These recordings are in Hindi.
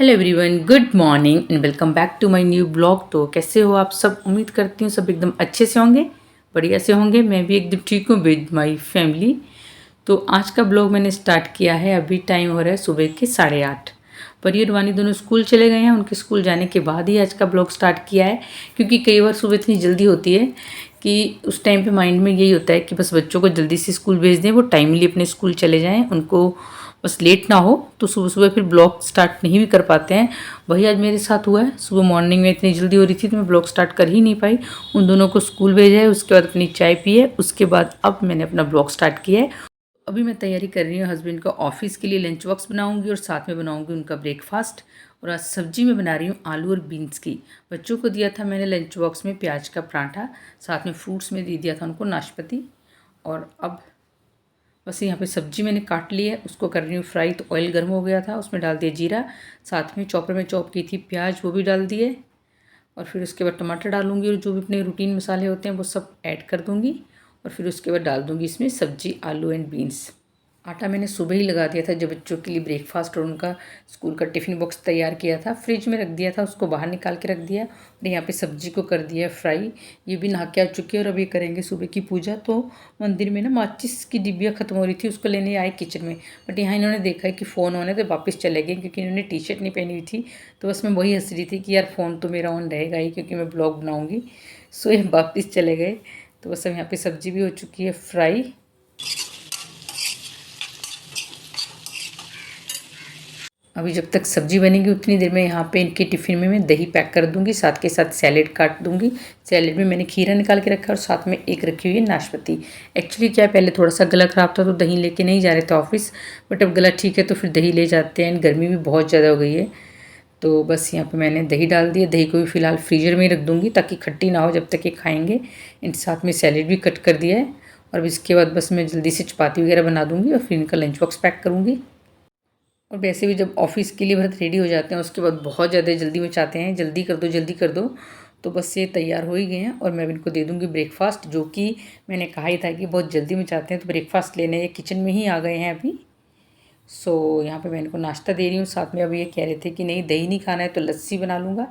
Hello everyone, good morning and welcome back to my new blog. तो कैसे हो आप सब? उम्मीद करती हूँ सब एकदम अच्छे से होंगे, बढ़िया से होंगे। मैं भी एकदम ठीक हूँ विद माय फैमिली। तो आज का ब्लॉग मैंने स्टार्ट किया है। अभी टाइम हो रहा है सुबह के 8:30। परी और वानी दोनों स्कूल चले गए हैं। उनके स्कूल जाने के बाद ही आज का ब्लॉग स्टार्ट किया है, क्योंकि कई बार सुबह इतनी जल्दी होती है कि उस टाइम पे माइंड में यही होता है कि बस बच्चों को जल्दी से स्कूल भेज दें, वो टाइमली अपने स्कूल चले जाएं, उनको बस लेट ना हो। तो सुबह सुबह फिर ब्लॉग स्टार्ट नहीं भी कर पाते हैं। वही आज मेरे साथ हुआ है। सुबह मॉर्निंग में इतनी जल्दी हो रही थी तो मैं ब्लॉग स्टार्ट कर ही नहीं पाई। उन दोनों को स्कूल भेजा है, उसके बाद अपनी चाय पी है, उसके बाद अब मैंने अपना ब्लॉग स्टार्ट किया है। अभी मैं तैयारी कर रही हूँ हस्बैंड का ऑफिस के लिए लंच बॉक्स बनाऊंगी और साथ में बनाऊंगी उनका ब्रेकफास्ट। और आज सब्जी में बना रही हूँ आलू और बीन्स की। बच्चों को दिया था मैंने लंच बॉक्स में प्याज का पराठा, साथ में फ्रूट्स में दे दिया था उनको नाशपाती। और अब बस यहाँ पे सब्जी मैंने काट ली है, उसको कर रही हूँ फ्राई। तो ऑयल गर्म हो गया था, उसमें डाल दिया जीरा, साथ में चॉपर में चॉप की थी प्याज वो भी डाल दिए। और फिर उसके बाद टमाटर डालूंगी और जो भी अपने रूटीन मसाले होते हैं वो सब ऐड कर दूंगी। और फिर उसके बाद डाल दूंगी इसमें सब्जी आलू एंड बीन्स। आटा मैंने सुबह ही लगा दिया था जब बच्चों के लिए ब्रेकफास्ट और उनका स्कूल का टिफ़िन बॉक्स तैयार किया था। फ्रिज में रख दिया था, उसको बाहर निकाल के रख दिया। और यहाँ पे सब्जी को कर दिया फ्राई। ये भी नहा के आ चुकी है और अब ये करेंगे सुबह की पूजा। तो मंदिर में ना माचिस की डिब्बियाँ ख़त्म हो रही थी, उसको लेने आए किचन में। बट यहाँ इन्होंने देखा है कि फ़ोन ऑन है तो वापस चले गए, क्योंकि इन्होंने टी शर्ट नहीं पहनी हुई थी। तो बस मैं वही हंस रही थी कि यार फ़ोन तो मेरा ऑन रहेगा ही, क्योंकि मैं ब्लॉग बनाऊँगी। सो ये वापस चले गए। तो बस अब यहाँ पे सब्जी भी हो चुकी है फ्राई। अभी जब तक सब्जी बनेगी उतनी देर में यहाँ पे इनके टिफ़िन में मैं दही पैक कर दूँगी, साथ के साथ सैलेड काट दूँगी। सैलेड में मैंने खीरा निकाल के रखा और साथ में एक रखी हुई है नाशपाती। एक्चुअली क्या है, पहले थोड़ा सा गला ख़राब था तो दही लेके नहीं जा रहे थे ऑफिस, बट अब गला ठीक है तो फिर दही ले जाते हैं। गर्मी भी बहुत ज़्यादा हो गई है। तो बस यहाँ पर मैंने दही डाल दिया। दही को भी फ़िलहाल फ्रीजर में ही रख दूँगी ताकि खट्टी ना हो जब तक ये खाएँगे। इन साथ में सैलेड भी कट कर दिया है। और इसके बाद बस मैं जल्दी से चपाती वगैरह बना दूँगी और फिर इनका लंच बॉक्स पैक करूँगी। और वैसे भी जब ऑफिस के लिए भरत रेडी हो जाते हैं उसके बाद बहुत ज़्यादा जल्दी में चाहते हैं जल्दी कर दो जल्दी कर दो। तो बस ये तैयार हो ही गए हैं और मैं अब इनको दे दूँगी ब्रेकफास्ट, जो कि मैंने कहा ही था कि बहुत जल्दी में चाहते हैं। तो ब्रेकफास्ट लेने ये किचन में ही आ गए हैं अभी। सो यहाँ पे मैं इनको नाश्ता दे रही हूँ। साथ में अभी ये कह रहे थे कि नहीं दही नहीं खाना है तो लस्सी बना लूँगा।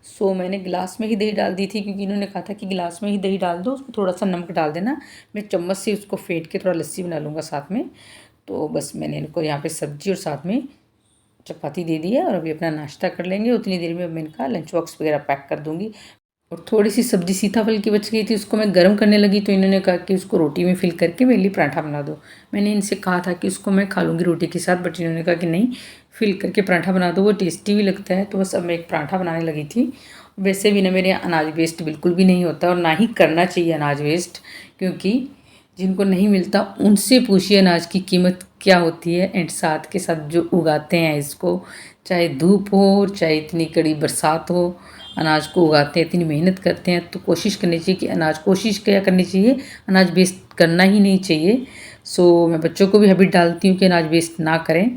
सो मैंने गिलास में ही दही डाल दी थी, क्योंकि इन्होंने कहा था कि गिलास में ही दही डाल दो, उसमें थोड़ा सा नमक डाल देना, मैं चम्मच से उसको फेंट के थोड़ा लस्सी बना लूँगा साथ में। तो बस मैंने इनको यहाँ पे सब्जी और साथ में चपाती दे दी है और अभी अपना नाश्ता कर लेंगे। उतनी देर में मैं इनका लंच बॉक्स वगैरह पैक कर दूँगी। और थोड़ी सी सब्जी सीताफल की बच गई थी, उसको मैं गर्म करने लगी तो इन्होंने कहा कि उसको रोटी में फिल करके मेरे लिए पराठा बना दो। मैंने इनसे कहा था कि उसको मैं खा लूँगी रोटी के साथ, बट इन्होंने कहा कि नहीं फिल करके पराठा बना दो, वो टेस्टी भी लगता है। तो बस अब मैं एक पराठा बनाने लगी थी। वैसे भी ना मेरे यहाँ अनाज वेस्ट बिल्कुल भी नहीं होता और ना ही करना चाहिए अनाज वेस्ट, क्योंकि जिनको नहीं मिलता उनसे पूछिए अनाज की कीमत क्या होती है। एंड साथ के साथ जो उगाते हैं इसको, चाहे धूप हो चाहे इतनी कड़ी बरसात हो, अनाज को उगाते हैं, इतनी मेहनत करते हैं, तो कोशिश करनी चाहिए कि अनाज कोशिश क्या करनी चाहिए, अनाज वेस्ट करना ही नहीं चाहिए। सो मैं बच्चों को भी हैबिट डालती हूँ कि अनाज वेस्ट ना करें।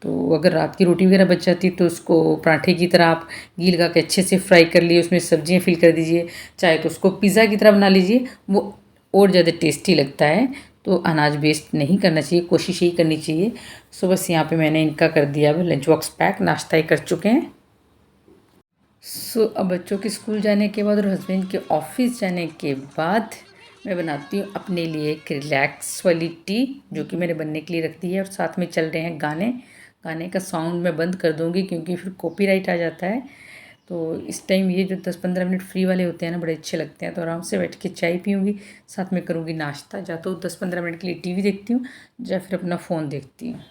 तो अगर रात की रोटी वगैरह बच जाती तो उसको पराठे की तरह आप घी लगा के अच्छे से फ्राई कर लिए, उसमें सब्जियां फिल कर दीजिए, चाहे तो उसको पिज़्ज़ा की तरह बना लीजिए, वो और ज़्यादा टेस्टी लगता है। तो अनाज वेस्ट नहीं करना चाहिए, कोशिश यही करनी चाहिए। सो बस यहाँ पे मैंने इनका कर दिया अब लंच बॉक्स पैक, नाश्ता ही कर चुके हैं। सो अब बच्चों के स्कूल जाने के बाद और हस्बैंड के ऑफिस जाने के बाद मैं बनाती हूँ अपने लिए एक रिलैक्स वाली टी, जो कि मैंने बनने के लिए रख दी है। और साथ में चल रहे हैं गाने। गाने का साउंड मैं बंद कर दूँगी क्योंकि फिर कॉपीराइट आ जाता है। तो इस टाइम ये जो 10-15 मिनट फ्री वाले होते हैं ना, बड़े अच्छे लगते हैं। तो आराम से बैठ के चाय पीऊँगी, साथ में करूँगी नाश्ता। या तो 10-15 मिनट के लिए टीवी देखती हूँ या फिर अपना फ़ोन देखती हूँ।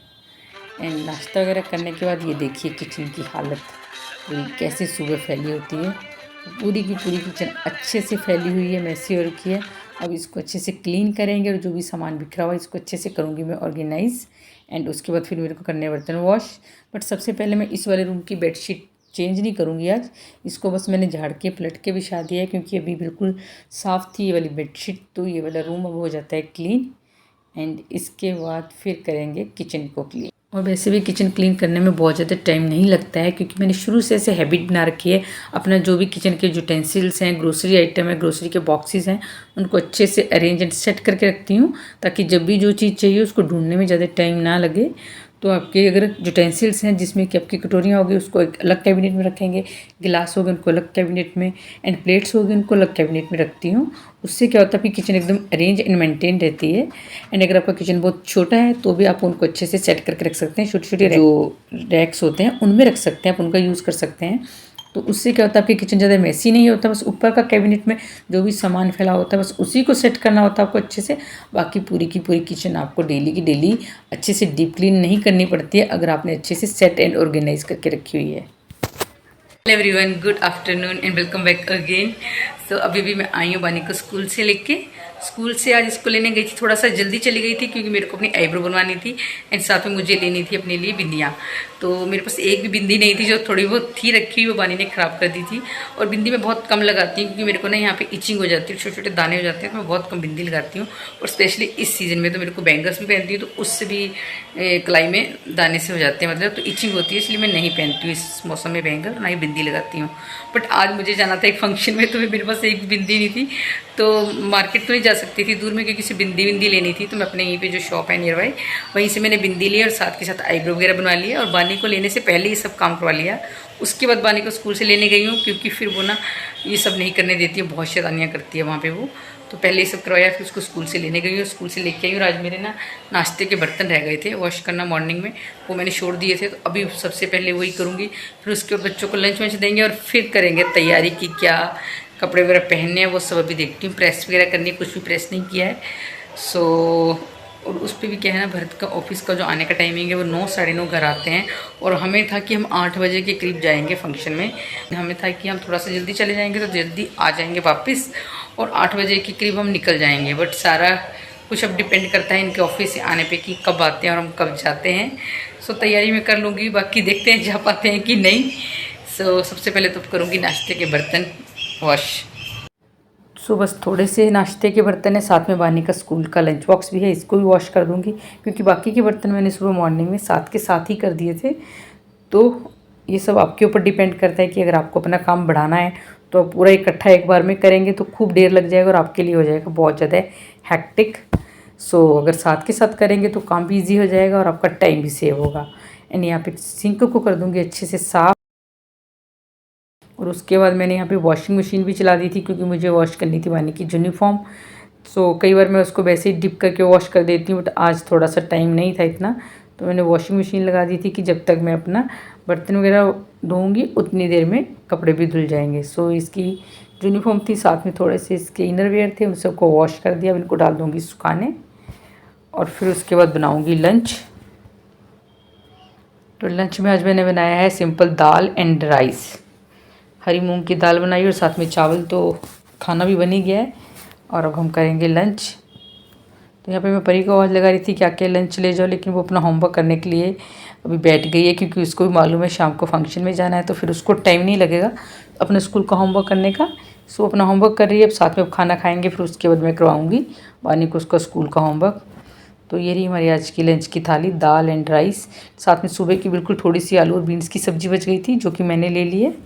एंड नाश्ता वगैरह करने के बाद ये देखिए किचन की हालत पूरी कैसे सुबह फैली होती है। पूरी की पूरी किचन अच्छे से फैली हुई है, मैसी हो रखी है। अब इसको अच्छे से क्लीन करेंगे और जो भी सामान बिखरा हुआ है इसको अच्छे से करूँगी मैं ऑर्गेनाइज़। एंड उसके बाद फिर मेरे को करने बर्तन वॉश। बट सबसे पहले मैं इस वाले रूम की बेडशीट चेंज नहीं करूँगी आज, इसको बस मैंने झाड़ के पलट के बिछा दिया है, क्योंकि अभी बिल्कुल साफ़ थी ये वाली बेडशीट। तो ये वाला रूम अब हो जाता है क्लीन। एंड इसके बाद फिर करेंगे किचन को क्लीन। और वैसे भी किचन क्लीन करने में बहुत ज़्यादा टाइम नहीं लगता है, क्योंकि मैंने शुरू से ऐसे हैबिट बना रखी है। अपना जो भी किचन के यूटेंसिल्स हैं, ग्रोसरी आइटम है, ग्रोसरी के बॉक्सेस हैं, उनको अच्छे से अरेंज एंड सेट करके रखती हूँ, ताकि जब भी जो चीज़ चाहिए उसको ढूंढने में ज़्यादा टाइम ना लगे। तो आपके अगर यूटेंसिल्स हैं जिसमें कि आपकी कटोरियाँ होगी उसको एक अलग कैबिनेट में रखेंगे, गिलास हो गए उनको अलग कैबिनेट में, एंड प्लेट्स हो गए उनको अलग कैबिनेट में रखती हूँ। उससे क्या होता है आपकी किचन एकदम अरेंज एंड मेंटेन रहती है। एंड अगर आपका किचन बहुत छोटा है तो भी आप उनको अच्छे से सेट करके रख सकते हैं। छोटे छोटे जो रैक्स होते हैं उनमें रख सकते हैं, आप उनका यूज़ कर सकते हैं। तो उससे क्या होता है आपकी किचन ज़्यादा मैसी नहीं होता, बस ऊपर का कैबिनेट में जो भी सामान फैला होता है बस उसी को सेट करना होता है आपको अच्छे से। बाकी पूरी की पूरी किचन आपको डेली की डेली अच्छे से डीप क्लीन नहीं करनी पड़ती है अगर आपने अच्छे से सेट एंड ऑर्गेनाइज करके रखी हुई है। Hello everyone, good afternoon and welcome back again. So अभी भी मैं आई हूँ बानी को स्कूल से लेके। स्कूल से आज इसको लेने गई थी, थोड़ा सा जल्दी चली गई थी क्योंकि मेरे को अपनी आईब्रो बनवानी थी एंड साथ में मुझे लेनी थी अपने लिए बिंदियाँ। तो मेरे पास एक भी बिंदी नहीं थी, जो थोड़ी बहुत थी रखी हुई वो बानी ने ख़राब कर दी थी। और बिंदी मैं बहुत कम लगाती हूँ क्योंकि मेरे को ना यहाँ पे इचिंग हो जाती है, छोटे छोटे दाने हो जाते हैं, तो मैं बहुत कम बिंदी लगाती हूँ। और स्पेशली इस सीज़न में तो मेरे को बैंगल्स भी पहनती हूँ तो उससे भी कलाई में दाने से हो जाते हैं, मतलब तो इचिंग होती है, इसलिए मैं नहीं पहनती हूँ इस मौसम में बैंगल, ना ही बिंदी लगाती हूँ। बट आज मुझे जाना था एक फंक्शन में तो मेरे पास एक बिंदी नहीं थी, तो मार्केट तो नहीं जा सकती थी दूर में क्योंकि किसी बिंदी लेनी थी। तो मैं अपने यहीं पे जो शॉप है नियर बाई वहीं से मैंने बिंदी ली और साथ के साथ आईब्रो वगैरह बनवा लिया। और बानी को लेने से पहले ये सब काम करवा लिया। उसके बाद बानी को स्कूल से लेने गई हूँ क्योंकि फिर वो ना ये सब नहीं करने देती है, बहुत शैतानियाँ करती है वहाँ पर वो। तो पहले ये सब करवाया, फिर उसको स्कूल से लेने गई हूँ, स्कूल से लेके आई हूँ। आज मेरे ना नाश्ते के बर्तन रह गए थे वॉश करना मॉर्निंग में, वो मैंने छोड़ दिए थे, तो अभी सबसे पहले वही करूँगी। फिर उसके बाद बच्चों को लंच वंच देंगे और फिर करेंगे तैयारी की, क्या कपड़े वगैरह पहनने हैं वो सब अभी देखती हूँ। प्रेस वगैरह करनी है, कुछ भी प्रेस नहीं किया है। सो और उस पर भी क्या है ना, भरत का ऑफिस का जो आने का टाइमिंग है वो 9 साढ़े 9 घर आते हैं। और हमें था कि हम 8 बजे के करीब जाएंगे फंक्शन में, हमें था कि हम थोड़ा सा जल्दी चले जाएंगे तो जल्दी आ जाएंगे वापस और 8 बजे के करीब हम निकल जाएंगे। बट सारा कुछ अब डिपेंड करता है इनके ऑफिस से आने पे कि कब आते हैं और हम कब जाते हैं। सो तैयारी मैं कर लूँगी, बाकी देखते हैं जा पाते हैं कि नहीं। सो सबसे पहले तो करूँगी नाश्ते के बर्तन वॉश। सो बस थोड़े से नाश्ते के बर्तन है, साथ में बानी का स्कूल का लंच बॉक्स भी है, इसको भी वॉश कर दूँगी क्योंकि बाकी के बर्तन मैंने सुबह मॉर्निंग में साथ के साथ ही कर दिए थे। तो ये सब आपके ऊपर डिपेंड करता है कि अगर आपको अपना काम बढ़ाना है तो आप पूरा इकट्ठा एक बार में करेंगे तो खूब देर लग जाएगा और आपके लिए हो जाएगा बहुत ज़्यादा हैक्टिक। सो अगर साथ के साथ करेंगे तो काम भी ईजी हो जाएगा और आपका टाइम भी सेव होगा। एंड यहाँ पे सिंक को कर दूँगी अच्छे से साफ़। और उसके बाद मैंने यहाँ पे वॉशिंग मशीन भी चला दी थी क्योंकि मुझे वॉश करनी थी बानी की यूनिफॉर्म। सो कई बार मैं उसको वैसे ही डिप करके वॉश कर देती हूँ, बट आज थोड़ा सा टाइम नहीं था इतना, तो मैंने वॉशिंग मशीन लगा दी थी कि जब तक मैं अपना बर्तन वगैरह धोऊँगी उतनी देर में कपड़े भी धुल जाएंगे। सो इसकी यूनिफॉर्म थी, साथ में थोड़े से इसके इनर वेयर थे, उन सबको वॉश कर दिया। अब इनको डाल दूँगी सुखाने और फिर उसके बाद बनाऊँगी लंच। तो लंच में आज मैंने बनाया है सिंपल दाल एंड राइस, हरी मूंग की दाल बनाई और साथ में चावल, तो खाना भी बन ही गया है। और अब हम करेंगे लंच। तो यहाँ पे मैं परी को आवाज़ लगा रही थी कि आके लंच ले जाओ, लेकिन वो अपना होमवर्क करने के लिए अभी बैठ गई है क्योंकि उसको भी मालूम है शाम को फंक्शन में जाना है, तो फिर उसको टाइम नहीं लगेगा अपने स्कूल का होमवर्क करने का। सो अपना होमवर्क कर रही है, अब साथ में खाना खाएँगे, फिर उसके बाद मैं करवाऊँगी बानी को उसका स्कूल का होमवर्क। तो ये रही हमारी आज की लंच की थाली, दाल एंड राइस, साथ में सुबह की बिल्कुल थोड़ी सी आलू और बीन्स की सब्ज़ी बच गई थी जो कि मैंने ले ली है।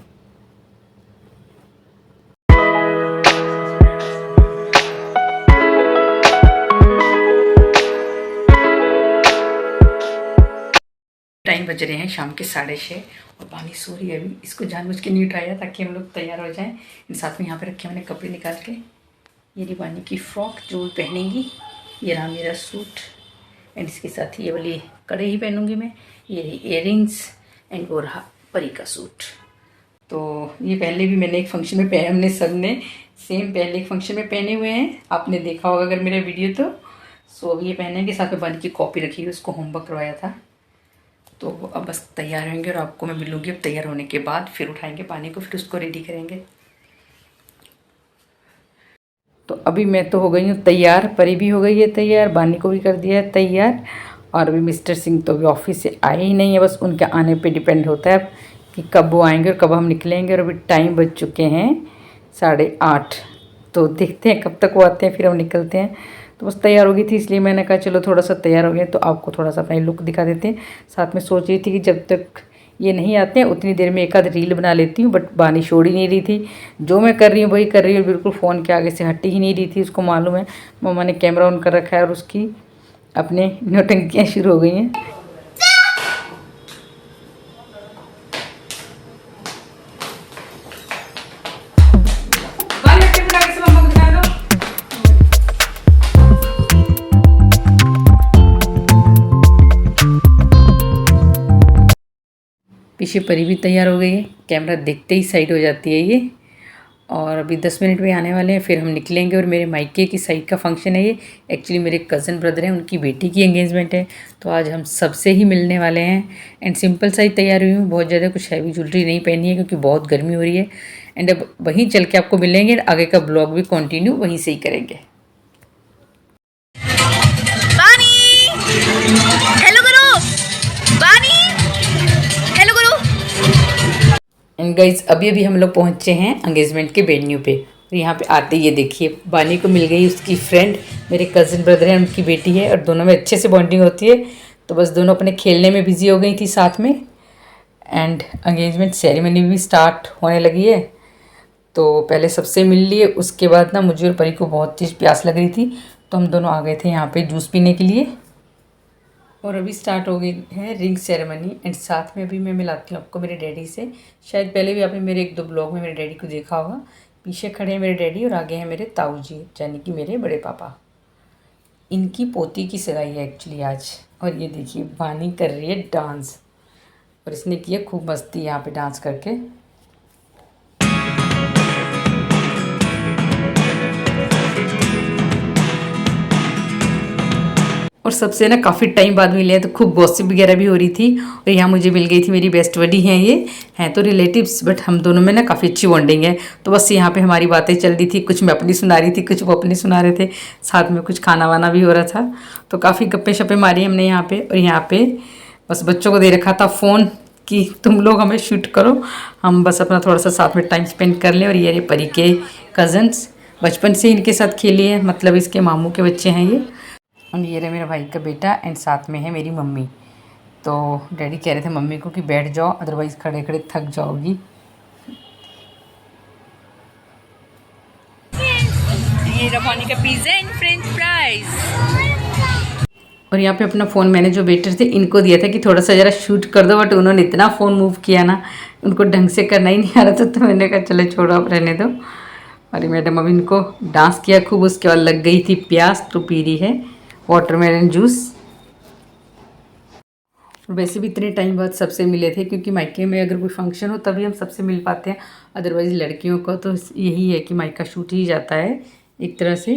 टाइम बज रहे हैं शाम के 6:30 और बानी सो रही है अभी। इसको जानबूझ के नहीं उठाया ताकि हम लोग तैयार हो जाएं। इन साथ में यहाँ पे रखे मैंने कपड़े निकाल के, ये रही बानी की फ्रॉक जो पहनेंगी, ये रहा मेरा सूट एंड इसके साथ ये वाली कड़े ही पहनूंगी मैं, ये रही इयररिंग्स एंड वो रहा परी का सूट। तो ये पहले भी मैंने एक फंक्शन में पहने, हमने सब ने सेम पहले एक फंक्शन में पहने हुए हैं, आपने देखा होगा अगर मेरा वीडियो तो। सो अब ये पहने के साथ में बानी की कॉपी रखी हुई, उसको होमवर्क करवाया था। तो अब बस तैयार होंगे और आपको मैं मिलूँगी अब तैयार होने के बाद। फिर उठाएंगे पानी को, फिर उसको रेडी करेंगे। तो अभी मैं तो हो गई हूँ तैयार, परी भी हो गई है तैयार, बानी को भी कर दिया है तैयार। और अभी मिस्टर सिंह तो अभी ऑफिस से आए ही नहीं है, बस उनके आने पे डिपेंड होता है कि कब वो आएंगे और कब हम निकलेंगे। और अभी टाइम बज चुके हैं 8:30, तो देखते हैं कब तक वो आते हैं, फिर हम निकलते हैं। तो बस तैयार हो गई थी, इसलिए मैंने कहा चलो थोड़ा सा तैयार हो गए तो आपको थोड़ा सा अपना लुक दिखा देते हैं। साथ में सोच रही थी कि जब तक ये नहीं आते हैं उतनी देर में एक आध रील बना लेती हूँ, बट बानी छोड़ ही नहीं रही थी। जो मैं कर रही हूँ वही कर रही हूँ, बिल्कुल फ़ोन के आगे से हट ही नहीं रही थी। उसको मालूम है मम्मा ने कैमरा ऑन कर रखा है और उसकी अपने नौटंकियाँ शुरू हो गई हैं। पीछे परी भी तैयार हो गई है, कैमरा देखते ही साइड हो जाती है ये। और अभी 10 मिनट में आने वाले हैं, फिर हम निकलेंगे। और मेरे मायके की साइड का फंक्शन है ये। एक्चुअली मेरे कज़न ब्रदर हैं, उनकी बेटी की एंगेजमेंट है, तो आज हम सबसे ही मिलने वाले हैं। एंड सिंपल सा ही तैयार हुई हूँ, बहुत ज़्यादा कुछ हैवी ज्वेलरी नहीं पहनी है क्योंकि बहुत गर्मी हो रही है। एंड अब वहीं चल के आपको मिलेंगे, आगे का ब्लॉग भी कंटिन्यू वहीं से ही करेंगे। एंड गाइज अभी अभी हम लोग पहुँचे हैं एंगेजमेंट के वेन्यू पे। और यहाँ पे आते ही ये देखिए बानी को मिल गई उसकी फ्रेंड, मेरे कज़न ब्रदर हैं, उनकी बेटी है, और दोनों में अच्छे से बॉन्डिंग होती है। तो बस दोनों अपने खेलने में बिजी हो गई थी साथ में। एंड एंगेजमेंट सेरेमनी भी स्टार्ट होने लगी है। तो पहले सबसे मिल लिए, उसके बाद ना मुझे और परी को बहुत तेज़ प्यास लग रही थी, तो हम दोनों आ गए थे यहाँ पे जूस पीने के लिए। और अभी स्टार्ट हो गई है रिंग सेरेमनी। एंड साथ में अभी मैं मिलाती हूँ आपको मेरे डैडी से। शायद पहले भी आपने मेरे 1-2 ब्लॉग में मेरे डैडी को देखा होगा। पीछे खड़े हैं मेरे डैडी और आगे हैं मेरे ताऊ जी, यानी कि मेरे बड़े पापा। इनकी पोती की सगाई है एक्चुअली आज। और ये देखिए बानी कर रही है डांस, और इसने किया खूब मस्ती यहाँ पे डांस करके। और सबसे ना काफ़ी टाइम बाद मिले हैं, तो खूब गॉसिप वगैरह भी हो रही थी। और यहाँ मुझे मिल गई थी मेरी बेस्ट बडी हैं, ये हैं तो रिलेटिव्स, बट हम दोनों में ना काफ़ी अच्छी बॉन्डिंग है। तो बस यहाँ पे हमारी बातें चल रही थी, कुछ मैं अपनी सुना रही थी, कुछ वो अपनी सुना रहे थे, साथ में कुछ खाना वाना भी हो रहा था। तो काफ़ी गप्पे शप्पे मारी हमने यहाँ पे। और यहाँ पे बस बच्चों को दे रखा था फ़ोन कि तुम लोग हमें शूट करो, हम बस अपना थोड़ा सा साथ में टाइम स्पेंड कर लें। और ये परी के कज़न्स बचपन से इनके साथ खेली है, मतलब इसके मामू के बच्चे हैं ये। और ये रहा मेरा भाई का बेटा, एंड साथ में है मेरी मम्मी। तो डैडी कह रहे थे मम्मी को कि बैठ जाओ, अदरवाइज़ खड़े खड़े थक जाओगी। ये रवानी का पिज़्ज़ा एंड फ्रेंच फ्राइज। और यहाँ पे अपना फ़ोन मैंने जो वेटर थे इनको दिया था कि थोड़ा सा ज़रा शूट कर दो, बट उन्होंने इतना फ़ोन मूव किया ना, उनको ढंग से करना ही नहीं आ रहा था। तो मैंने कहा चले छोड़ो, आप रहने दो। अरे मैडम अब इनको डांस किया खूब, उसके बाद लग गई थी प्यास, तो पी रही है वाटरमेलन जूस। वैसे भी इतने टाइम बाद सबसे मिले थे, क्योंकि मायके में अगर कोई फंक्शन हो तभी हम सबसे मिल पाते हैं, अदरवाइज़ लड़कियों का तो यही है कि मायका शूट ही जाता है एक तरह से।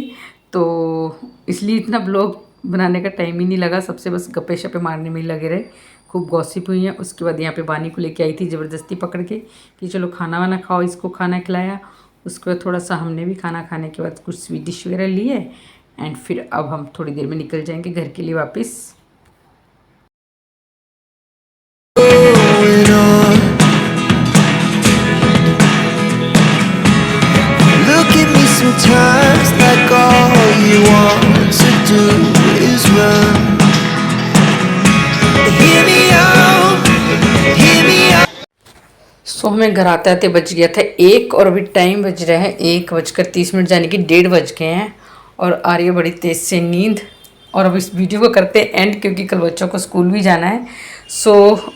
तो इसलिए इतना ब्लॉग बनाने का टाइम ही नहीं लगा, सबसे बस गप्पे शप्पे मारने में ही लगे रहे। खूब गॉसिप हुई हैं। उसके बाद यहाँ पे बानी को लेके आई थी ज़बरदस्ती पकड़ के कि चलो खाना वाना खाओ, इसको खाना खिलाया। उसके बाद थोड़ा सा हमने भी खाना खाने के बाद कुछ स्वीट डिश वगैरह लिए। एंड फिर अब हम थोड़ी देर में निकल जाएंगे घर के लिए वापस। Sometimes like all you want to do is run. Hear me out, hear me out. सो हमें घर आते आते बज गया था 1, और अभी टाइम बज रहा है 1:30, यानी कि 1:30 बज गए हैं। और आ रही है बड़ी तेज़ से नींद। और अब इस वीडियो को करते हैं एंड, क्योंकि कल बच्चों को स्कूल भी जाना है। सो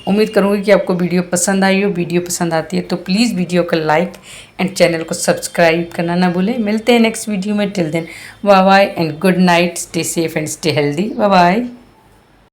उम्मीद करूँगी कि आपको वीडियो पसंद आई हो। वीडियो पसंद आती है तो प्लीज़ वीडियो को लाइक एंड चैनल को सब्सक्राइब करना ना भूलें। मिलते हैं नेक्स्ट वीडियो में। Till then bye bye and good night, stay safe and stay healthy. Bye bye.